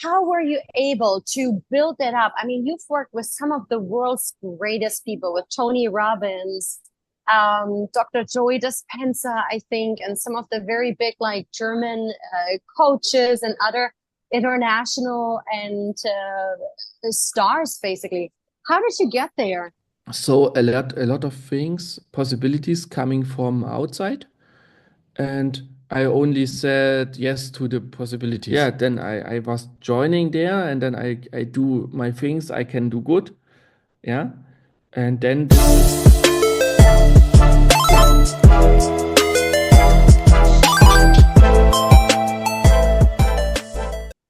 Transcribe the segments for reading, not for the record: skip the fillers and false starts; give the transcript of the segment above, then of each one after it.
how were you able to build that up? I mean, you've worked with some of the world's greatest people, with Tony Robbins, Dr. Joey Dispenza, I think, and some of the very big, like German coaches and other international and stars, basically. How did you get there? So a lot of things, possibilities coming from outside, and I only said yes to the possibilities. Yeah, then I was joining there, and then I do my things I can do good. Yeah, and then this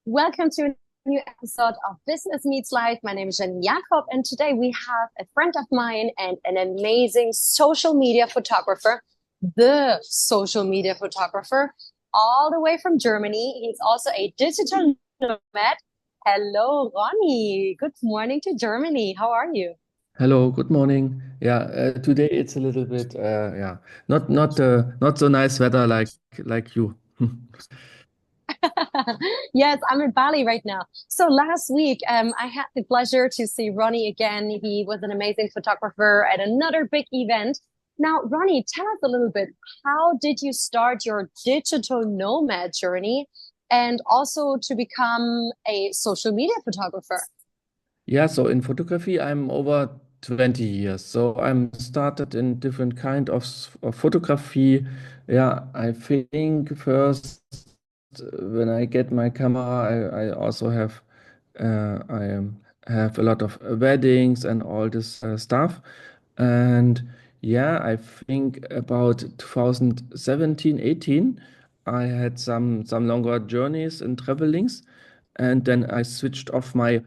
Welcome to a new episode of Business Meets Life. My name is Jen Jakob, and today we have a friend of mine and an amazing social media photographer, the social media photographer, all the way from Germany. He's also a digital nomad. Hello, Ronny. Good morning to Germany. How are you? hello, good morning. Yeah, today it's a little bit yeah, not so nice weather like you. Yes, I'm in Bali right now. So last week, I had the pleasure to see Ronnie again. He was an amazing photographer at another big event. Now, Ronnie, tell us a little bit. How did you start your digital nomad journey and also to become a social media photographer? Yeah, so in photography, I'm over 20 years. So I'm started in different kind of photography. Yeah, I think first when I get my camera, I also have a lot of weddings and all this stuff. And yeah, I think about 2017, 18, I had some longer journeys and travelings, and then I switched off my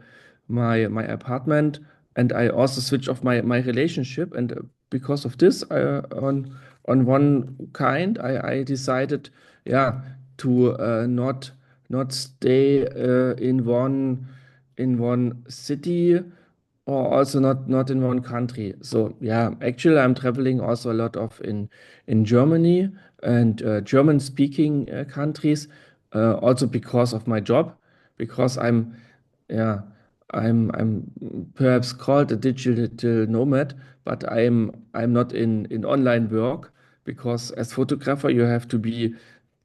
apartment, and I also switched off my relationship. And because of this, on one kind, I decided, yeah, to not stay in one city, or also not in one country. So yeah, actually I'm traveling also a lot of in Germany and German speaking countries, also because of my job, because yeah, I'm perhaps called a digital nomad, but I'm not in online work, because as photographer you have to be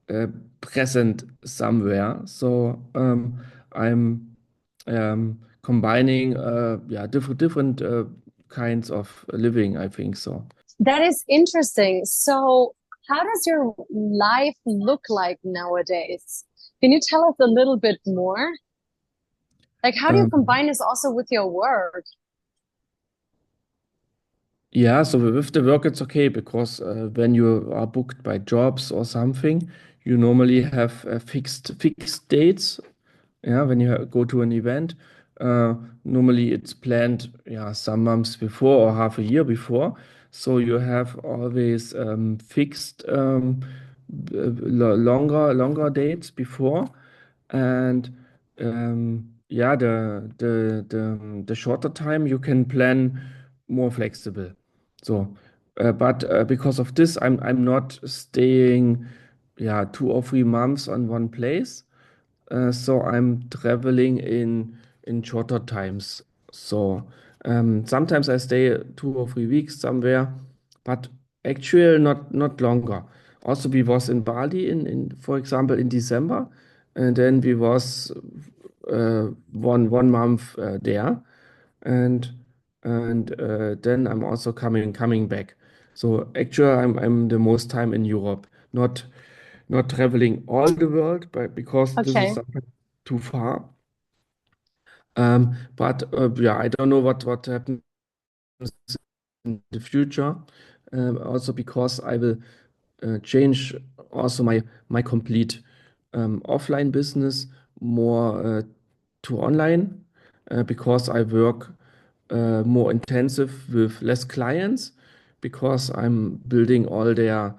uh, present somewhere. So I'm combining yeah, different kinds of living, I think so. That is interesting. So, how does your life look like nowadays? Can you tell us a little bit more? Like, how do you Um, combine this also with your work? yeah, so with the work it's okay, because when you are booked by jobs or something, you normally have fixed dates. Yeah, when you go to an event, uh, normally it's planned, yeah, some months before or half a year before. So you have always fixed longer dates before, and yeah, the shorter time you can plan more flexible. So, but because of this, I'm not staying, yeah, 2 or 3 months on one place. So I'm traveling in shorter times. So sometimes I stay 2 or 3 weeks somewhere, but actually not longer. Also, we was in Bali in for example in December, and then we was one month there, and then I'm also coming back. So actually, I'm the most time in Europe, not traveling all the world, but because this is Okay. something too far. But yeah, I don't know what happens in the future. Also because I will change also my complete offline business more to online, because I work more intensive with less clients, because I'm building all their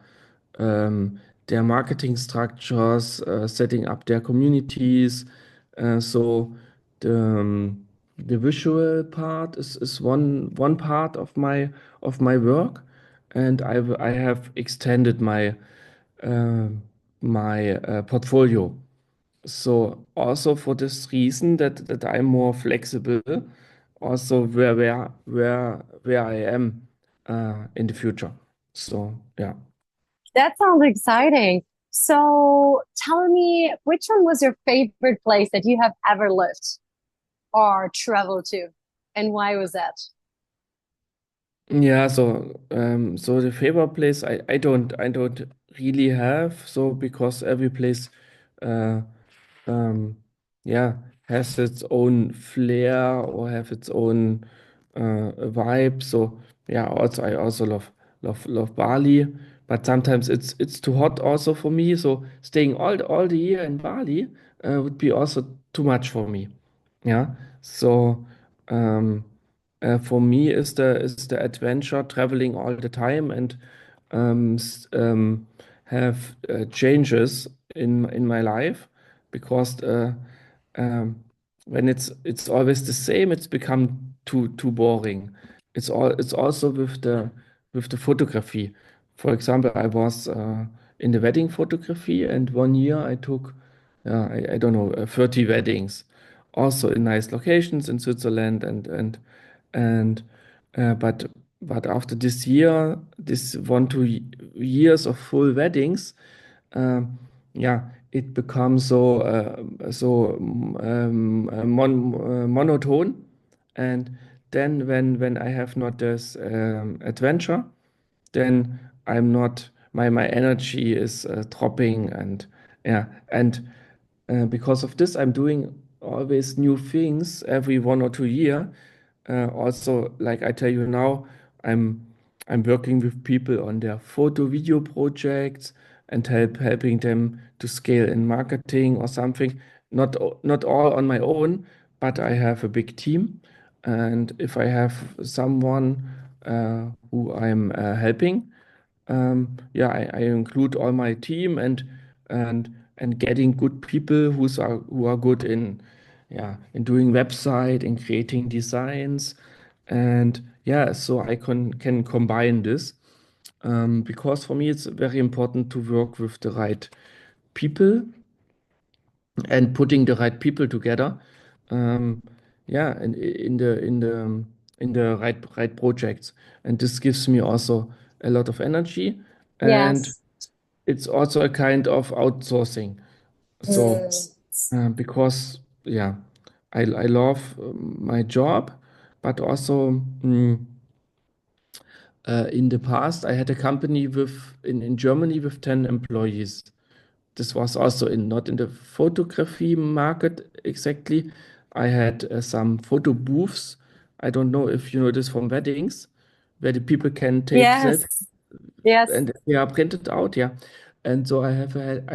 marketing structures, setting up their communities. So the visual part is one part of my work, and I have extended uh, my portfolio. So also for this reason that I'm more flexible, also where I am in the future. So yeah. That sounds exciting. So tell me, which one was your favorite place that you have ever lived or traveled to, and why was that? Yeah, so the favorite place I don't really have, so because every place uh um yeah has its own flair or have its own vibe. So yeah, also I also love Bali, but sometimes it's too hot also for me. So staying all the year in Bali would be also too much for me. Yeah. So um, for me is the adventure traveling all the time and have changes in my life because um, when it's always the same, it's become too boring. It's also with the photography. For example, I was in the wedding photography, and one year I took I don't know 30 weddings, also in nice locations in Switzerland and but after this year, this 1 2 years of full weddings, um, yeah, it becomes so monotone. And then when I have not this adventure, then I'm not my energy is dropping and because of this I'm doing always new things every 1 or 2 year. Also, like I tell you now, I'm I'm working with people on their photo video projects and helping them to scale in marketing or something. Not all on my own, but I have a big team, and if I have someone who I'm helping, yeah, I include all my team and getting good people who are good in in doing website and creating designs, and yeah, so I can combine this because for me it's very important to work with the right people and putting the right people together. Um, yeah, and in the right projects, and this gives me also a lot of energy, and Yes. it's also a kind of outsourcing. So Mm. because yeah, I love my job, but also in the past I had a company in Germany with 10 employees. This was also not in the photography market exactly. I had some photo booths. I don't know if you know this from weddings, where the people can take Yes. selfies Yes. and they are printed out, yeah. And so I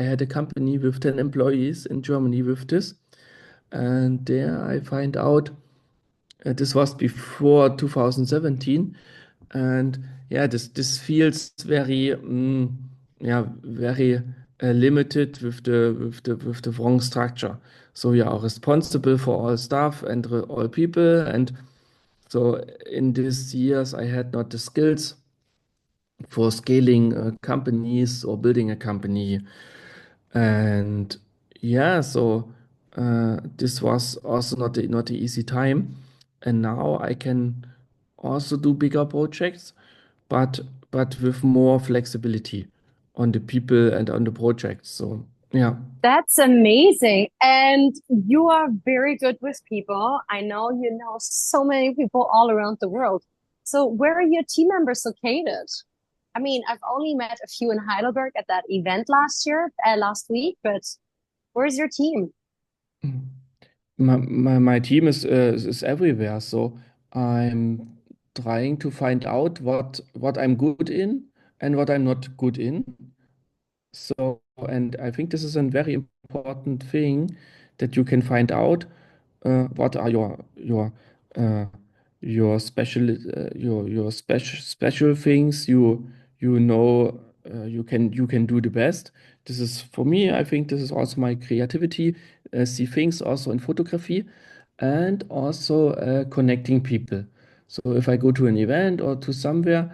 had a company with 10 employees in Germany with this. And there I find out this was before 2017. And yeah, this feels very yeah, very limited with the wrong structure. So you are responsible for all stuff and all people. And so in these years, I had not the skills for scaling companies or building a company. And yeah, so this was also not the easy time. And now I can also do bigger projects, but but with more flexibility on the people and on the projects. So yeah. That's amazing. And you are very good with people. I know you know so many people all around the world. So where are your team members located? I mean, I've only met a few in Heidelberg at that event last week, but where's your team? My team is everywhere, so I'm trying to find out what I'm good in and what I'm not good in. So, and I think this is a very important thing that you can find out what are uh, your special things you know you can do the best. This is for me. I think this is also my creativity. See things also in photography, and also connecting people. So if I go to an event or to somewhere,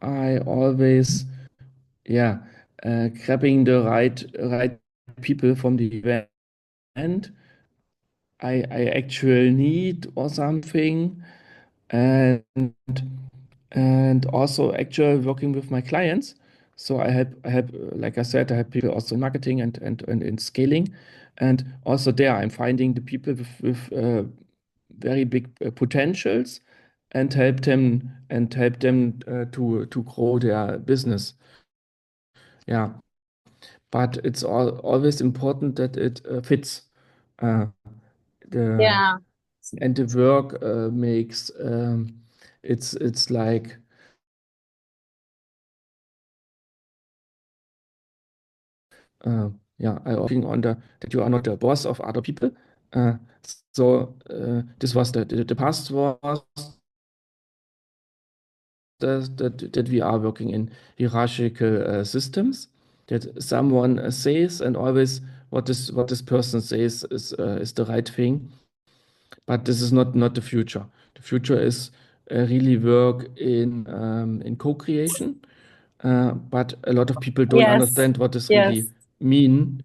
I always yeah grabbing the right people from the event I actually need or something, and and also actually working with my clients. So I help like I said, I help people also in marketing and in scaling, and also there I'm finding the people with very big potentials and help them to grow their business. Yeah, but it's always important that it fits. Uh, the Yeah. and the work makes it's like yeah, I working on that you are not the boss of other people. Uh, so this was the past was that we are working in hierarchical systems. That someone says and always what this person says is the right thing. But this is not the future. The future is really work in co-creation. But a lot of people don't Yes. understand what this really Yes. mean.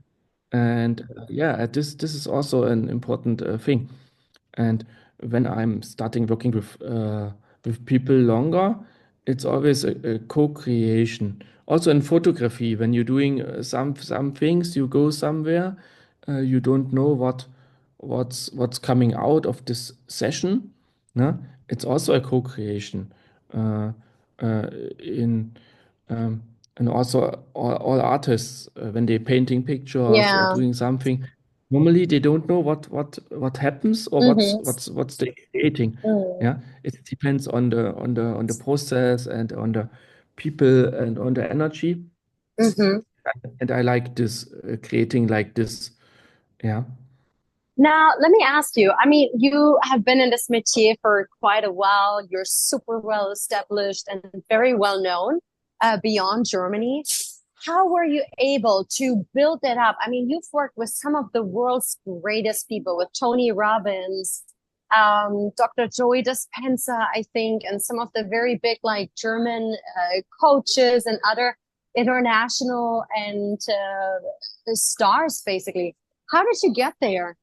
And yeah, this is also an important thing. And when I'm starting working with people longer, it's always a co-creation. Also in photography, when you're doing some things, you go somewhere, you don't know what's coming out of this session. No? It's also a co-creation. Uh, uh, in and also all artists when they're painting pictures or Yeah. doing something, normally they don't know what happens or what's Mm-hmm. what's what's they creating. Mm. Yeah, it depends on the process and on the people and on the energy. Mm-hmm. And I like this creating like this. Yeah. Now, let me ask you. I mean, you have been in this métier for quite a while. You're super well established and very well known beyond Germany. How were you able to build that up? I mean, you've worked with some of the world's greatest people, with Tony Robbins, Dr. Joey Dispenza, I think, and some of the very big, like German coaches and other international and stars, basically. How did you get there?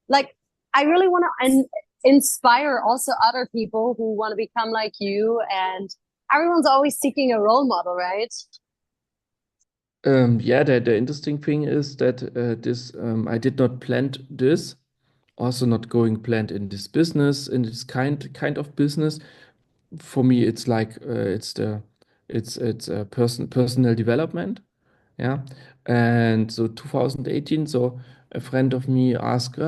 Like, I really want to inspire also other people who want to become like you. And everyone's always seeking a role model, right? Yeah, the interesting thing is that this I did not plan this, also not going planned in this business, in this kind of business. For me, it's like it's a personal development. Yeah, and so 2018, so a friend of me asked, you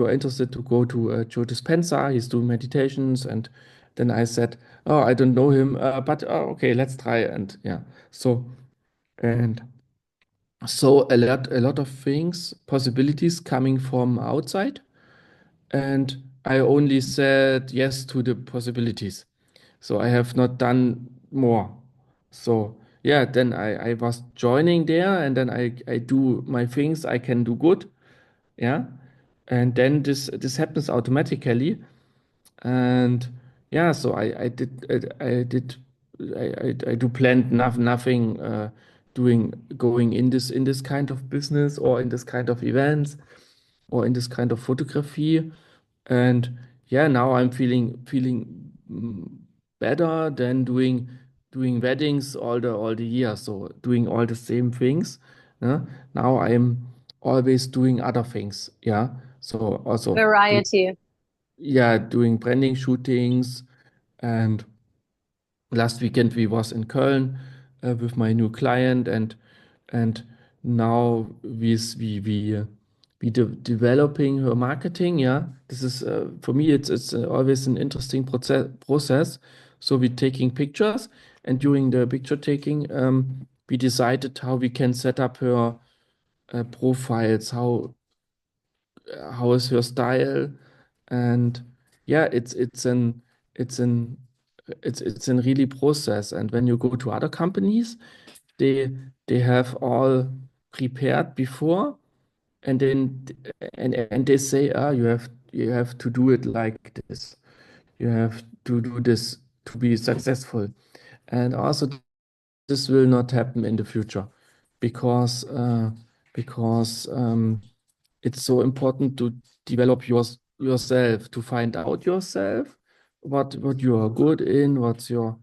are interested to go to Joe Dispenza? He's doing meditations, and then I said, oh, I don't know him, but okay, let's try. And yeah, so and so a lot of things, possibilities coming from outside, and I only said yes to the possibilities. So I have not done more. So yeah, then I was joining there, and then I do my things I can do good. Yeah. And then this happens automatically. And yeah, so I do plan nothing doing going in this kind of business or in this kind of events or in this kind of photography. And yeah, now I'm feeling better than doing weddings all the year. So doing all the same things. Yeah? Now I'm always doing other things. Yeah. So also do Variety. yeah, doing branding shootings, and last weekend we was in Köln with my new client, and now we developing her marketing. Yeah, this is for me it's always an interesting process. So we taking pictures, and during the picture taking, we decided how we can set up her profiles, how is her style, and yeah, it's an it's an really process. And when you go to other companies, they they have all prepared before, and then and they say, ah, you have to do it like this, you have to do this to be successful. And also this will not happen in the future, because because it's so important to develop yourself, to find out yourself, what you are good in, what's your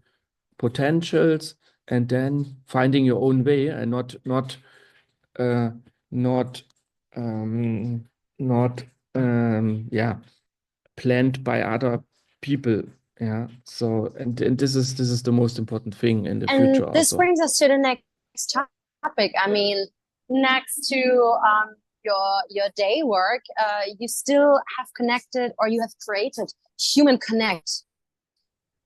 potentials, and then finding your own way and uh, not um, not yeah, planned by other people. Yeah. So and this is the most important thing in the And future this also. brings us to the next topic. I mean, next to your day work, you still have connected or you have created Human Connect.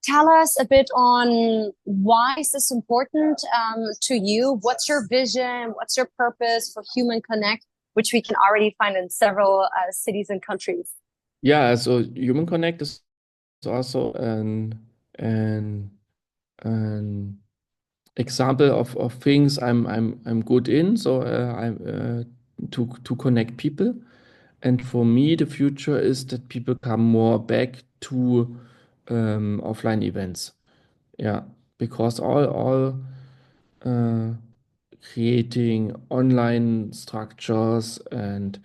Tell us a bit on why is this important to you? What's your vision? What's your purpose for Human Connect, which we can already find in several cities and countries? Yeah. So Human Connect is also an an example of things I'm good in. So I'm to connect people. And for me, the future is that people come more back to offline events. Yeah, because all uh, creating online structures and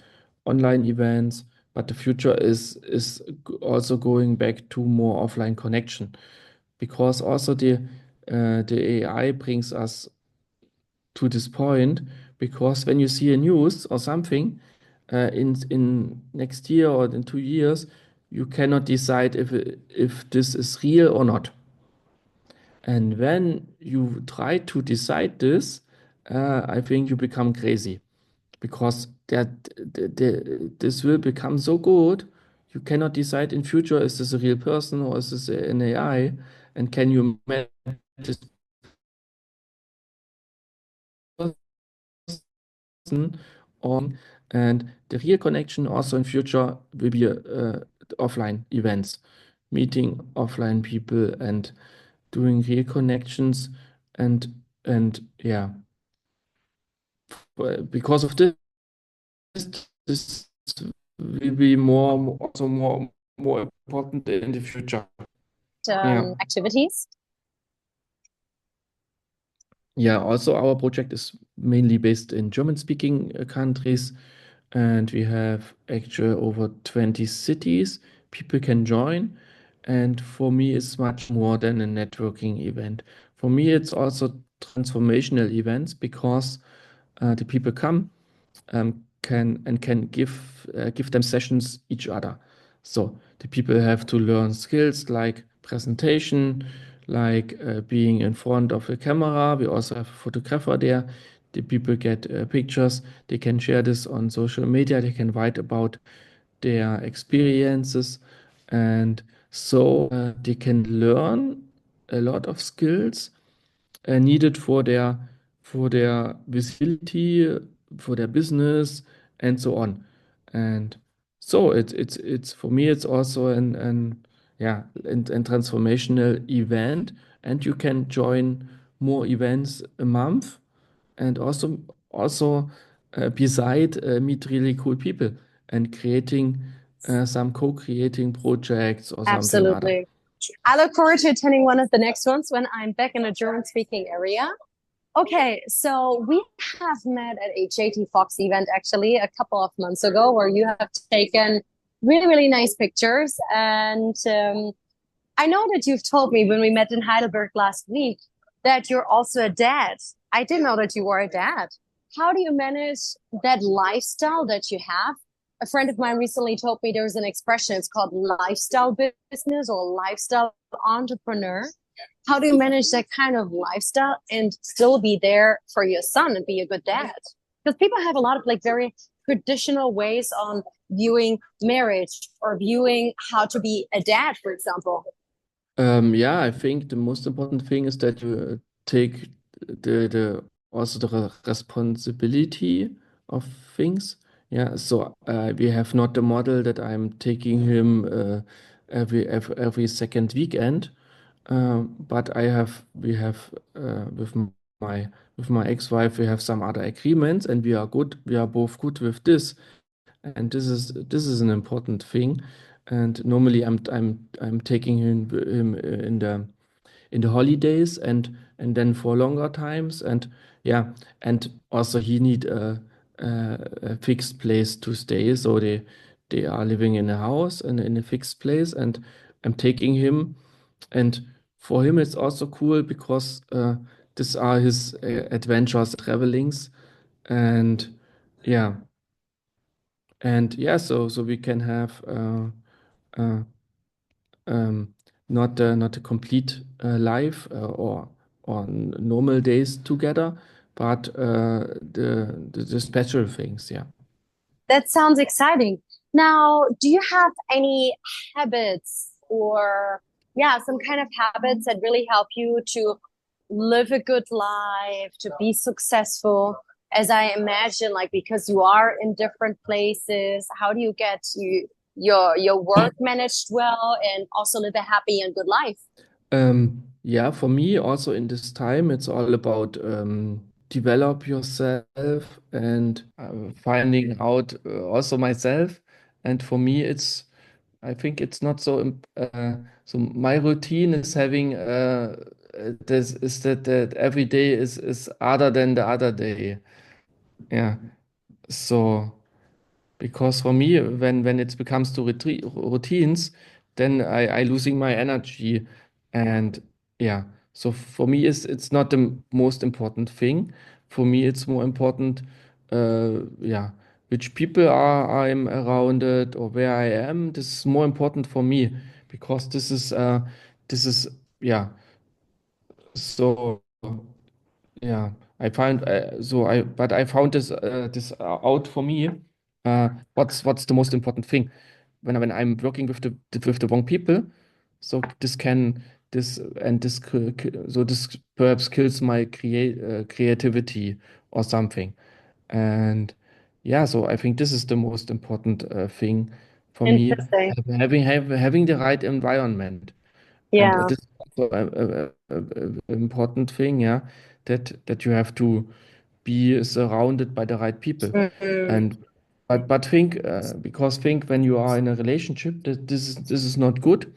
online events, but the future is also going back to more offline connection, because also the AI brings us to this point, because when you see a news or something in next year or in 2 years, you cannot decide if this is real or not. And when you try to decide this, I think you become crazy, because this will become so good. You cannot decide in future, is this a real person or is this an AI, and can you match this person or, and the real connection also in future will be offline events, meeting offline people and doing real connections, and yeah, because of this will be also more important in the future. Yeah. Activities. Yeah, also our project is mainly based in German-speaking countries, and we have actually over 20 cities people can join. And for me, it's much more than a networking event. For me, it's also transformational events, because the people come can give them sessions each other. So the people have to learn skills like presentation, like being in front of a camera. We also have a photographer there. The people get pictures. They can share this on social media. They can write about their experiences, and so they can learn a lot of skills needed for their visibility, for their business, and so on. And so it's for me it's also an yeah, an transformational event, and you can join more events a month, and also beside meet really cool people and creating some co-creating projects or something other. Absolutely. I look forward to attending one of the next ones when I'm back in a German speaking area. Okay, so we have met at a JT Fox event actually a couple of months ago where you have taken really, really nice pictures. And I know that you've told me when we met in Heidelberg last week that you're also a dad. I didn't know that you were a dad. How do you manage that lifestyle that you have? A friend of mine recently told me there's an expression, it's called lifestyle business or lifestyle entrepreneur. How do you manage that kind of lifestyle and still be there for your son and be a good dad? Because people have a lot of like very traditional ways on viewing marriage or viewing how to be a dad, for example. Yeah, I think the most important thing is that you take the also the responsibility of things. Yeah, so we have not the model that I'm taking him every second weekend, but we have my with my ex-wife we have some other agreements, and we are good. We are both good with this, and this is an important thing. And normally I'm taking him in the holidays, and then for longer times, and yeah, and also he need a fixed place to stay. So they are living in a house and in a fixed place, and I'm taking him. And for him, it's also cool because these are his adventures, travelings, and yeah, so we can have uh, um, not a complete life or normal days together, but the special things. Yeah. That sounds exciting. Now, do you have any habits or, yeah, some kind of habits that really help you to live a good life, to be successful? As I imagine, like because you are in different places, how do you get your work managed well and also live a happy and good life? Yeah, for me, also in this time, it's all about develop yourself and finding out also myself. And for me, I think it's not so. So my routine is having this is that every day is other than the other day. Yeah. So. Because for me, when it becomes to routines, then I losing my energy, and yeah. So for me, it's not the most important thing. For me, it's more important, yeah, which people are I'm around it or where I am. This is more important for me because this is yeah. So. Yeah, I find but I found this out for me. What's the most important thing when I'm working with the wrong people? So this can this and this so this perhaps kills my creativity or something. And yeah, so I think this is the most important thing for me, Interesting. having the right environment. And Yeah. this is also a important thing, yeah, that you have to be surrounded by the right people. Mm, And but think because think when you are in a relationship that this is not good.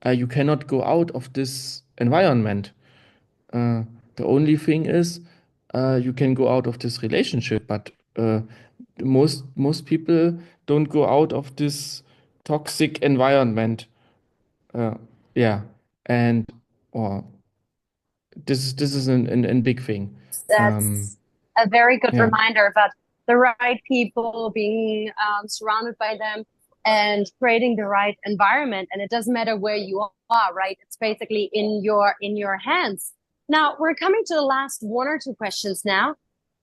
You cannot go out of this environment. Uh, the only thing is you can go out of this relationship, but most people don't go out of this toxic environment. Uh, yeah, and or this is an big thing. Um, that's a very good yeah, reminder about the right people, being surrounded by them, and creating the right environment. And it doesn't matter where you are, right? It's basically in your hands. Now we're coming to the last one or two questions now.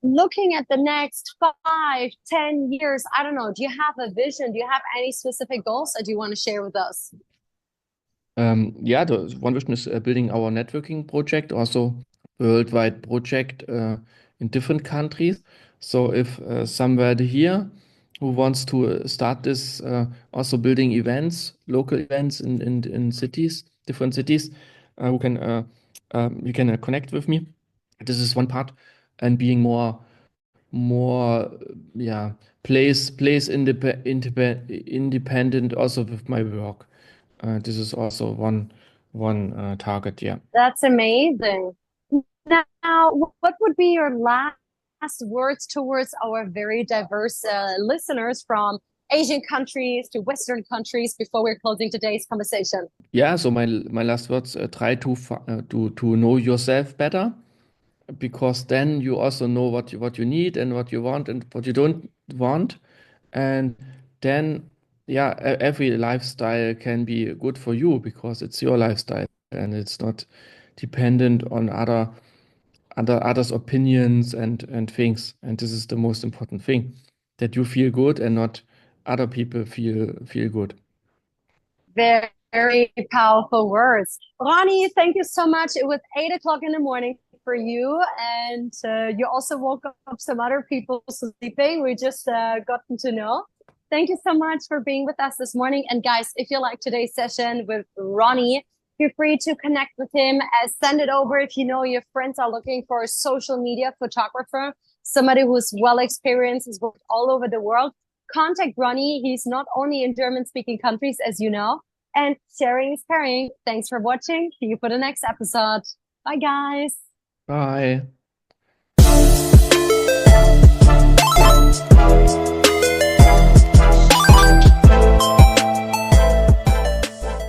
Looking at the next 5, 10 years, I don't know. Do you have a vision? Do you have any specific goals that you want to share with us? yeah. The one vision is building our networking project, also worldwide project in different countries. So if somebody here who wants to start this, also building events, local events in cities, different cities, who can you can connect with me. This is one part, and being more yeah place independent also with my work. This is also one target. Yeah. That's amazing. Now, what would be your last words towards our very diverse listeners from Asian countries to Western countries before we're closing today's conversation? Yeah. So my last words: try to know yourself better, because then you also know what you need and what you want and what you don't want, and then yeah, every lifestyle can be good for you because it's your lifestyle and it's not dependent on others' opinions and things. And this is the most important thing, that you feel good and not other people feel good. Very, very powerful words. Ronny, thank you so much. It was 8 o'clock in the morning for you, and you also woke up some other people sleeping. We just gotten to know. Thank you so much for being with us this morning. And guys, if you like today's session with Ronny, feel free to connect with him. Send it over if you know your friends are looking for a social media photographer, somebody who's well experienced, has worked all over the world. Contact Ronny. He's not only in German speaking countries, as you know, and sharing is caring. Thanks for watching. See you for the next episode. Bye, guys. Bye.